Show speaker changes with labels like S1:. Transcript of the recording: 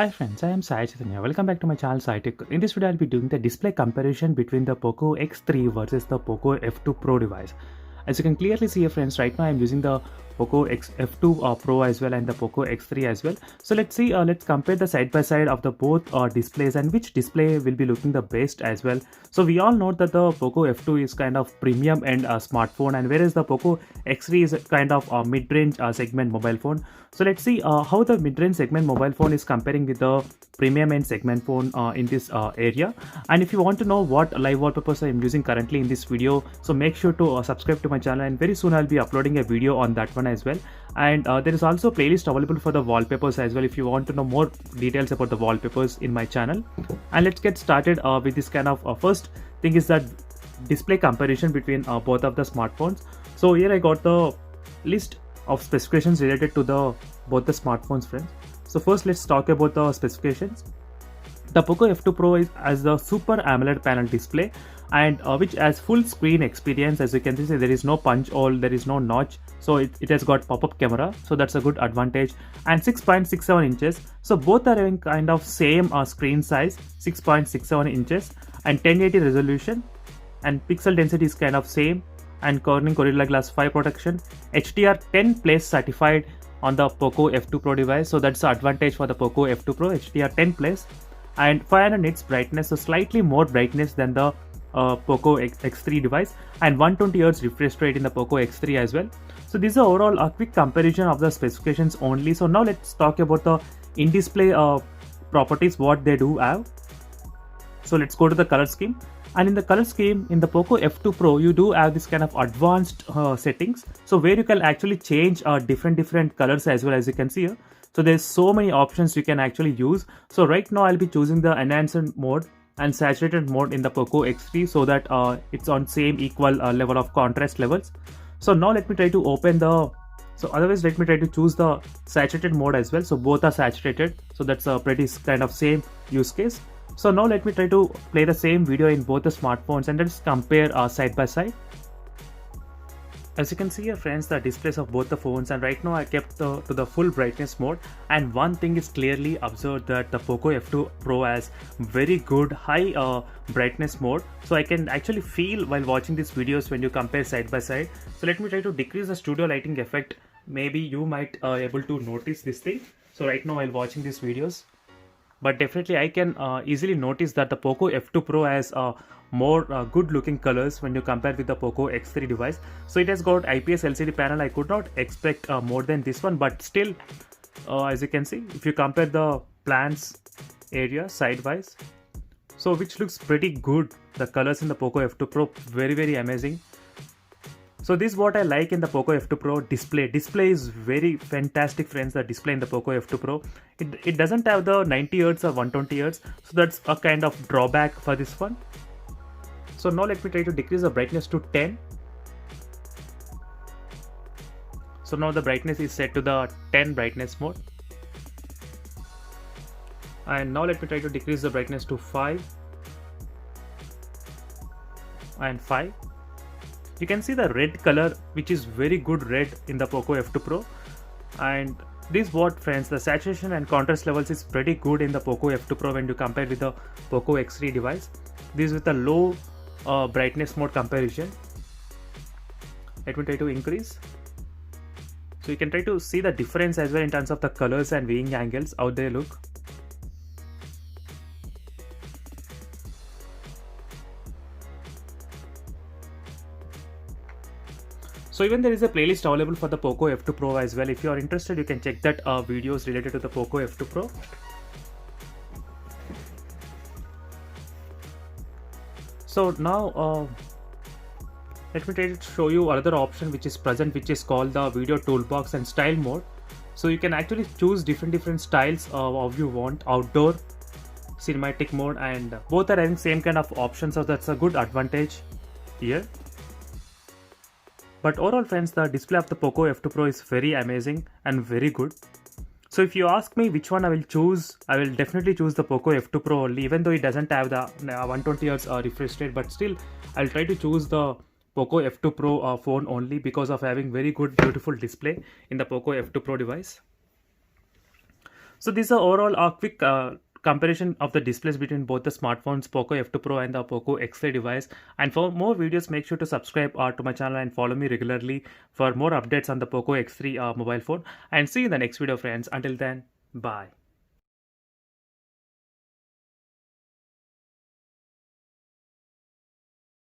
S1: Hi friends, I am Sai Chaitanya. Welcome back to my channel Sai Tech. In this video, I'll be doing the display comparison between the POCO X3 versus the POCO F2 Pro device. As you can clearly see, friends, right now I'm using the POCO F2 Pro as well and the POCO X3 as well. So let's see, let's compare the side by side of the both displays and which display will be looking the best as well. So we all know that the POCO F2 is kind of premium end smartphone, and whereas the POCO X3 is kind of a mid-range segment mobile phone. So let's see how the mid-range segment mobile phone is comparing with the premium end segment phone in this area. And if you want to know what live wallpapers I am using currently in this video, so make sure to subscribe to my channel, and very soon I'll be uploading a video on that one as well. And there is also a playlist available for the wallpapers as well if you want to know more details about the wallpapers in my channel. And let's get started with this kind of first thing is that display comparison between both of the smartphones. So here I got the list of specifications related to the both the smartphones, friends. So first let's talk about the specifications. The POCO F2 Pro has the Super AMOLED panel display, and which has full screen experience. As you can see, there is no punch hole, there is no notch, so it has got pop-up camera, so that's a good advantage. And 6.67 inches, so both are having kind of same screen size, 6.67 inches, and 1080 resolution, and pixel density is kind of same, and Corning Gorilla Glass 5 protection, HDR 10 Plus certified on the POCO F2 Pro device, so that's the advantage for the POCO F2 Pro, HDR 10 Plus, and 500 nits brightness, so slightly more brightness than the POCO X3 device, and 120Hz refresh rate in the POCO X3 as well. So this is overall a quick comparison of the specifications only. So now let's talk about the in-display properties, what they do have. So let's go to the color scheme. And in the color scheme, in the POCO F2 Pro, you do have this kind of advanced settings, so where you can actually change different colors as well, as you can see here. So there's so many options you can actually use. So right now I'll be choosing the enhanced mode and saturated mode in the POCO X3, so that it's on same equal level of contrast levels. So now let me try to open the, so otherwise let me try to choose the saturated mode as well. So both are saturated, so that's a pretty kind of same use case. So now let me try to play the same video in both the smartphones, and let's compare side by side. As you can see here, friends, the displays of both the phones, and right now I kept to the full brightness mode, and one thing is clearly observed that the POCO F2 Pro has very good high brightness mode, so I can actually feel while watching these videos when you compare side by side. So let me try to decrease the studio lighting effect. Maybe you might able to notice this thing. So right now while watching these videos, but definitely I can easily notice that the POCO F2 Pro has more good looking colors when you compare with the POCO X3 device. So it has got IPS LCD panel. I could not expect more than this one, but still as you can see, if you compare the plans area sidewise, so which looks pretty good, the colors in the POCO F2 Pro very amazing. So this is what I like in the POCO F2 Pro display. Display is very fantastic, friends. The display in the POCO F2 Pro, it doesn't have the 90Hz or 120Hz, so that's a kind of drawback for this one. So now let me try to decrease the brightness to 10. So now the brightness is set to the 10 brightness mode. And now let me try to decrease the brightness to 5 and 5. You can see the red color, which is very good red in the POCO F2 Pro. And this what, friends, the saturation and contrast levels is pretty good in the POCO F2 Pro when you compare with the POCO X3 device. This is with a low brightness mode comparison. Let me try to increase. So you can try to see the difference as well in terms of the colors and viewing angles, how they look. So even there is a playlist available for the POCO F2 Pro as well. If you are interested, you can check that videos related to the POCO F2 Pro. So now let me try to show you another option which is present, which is called the video toolbox and style mode. So you can actually choose different styles of you want, outdoor, cinematic mode, and both are having same kind of options, so that's a good advantage here. But overall, friends, the display of the POCO F2 Pro is very amazing and very good. So if you ask me which one I will choose, I will definitely choose the POCO F2 Pro only, even though it doesn't have the 120Hz refresh rate, but still I'll try to choose the POCO F2 Pro phone only because of having very good beautiful display in the POCO F2 Pro device. So this is overall a quick comparison of the displays between both the smartphones POCO F2 Pro and the POCO X3 device. And for more videos, make sure to subscribe to my channel and follow me regularly for more updates on the POCO X3 mobile phone. And see you in the next video, friends. Until then, bye.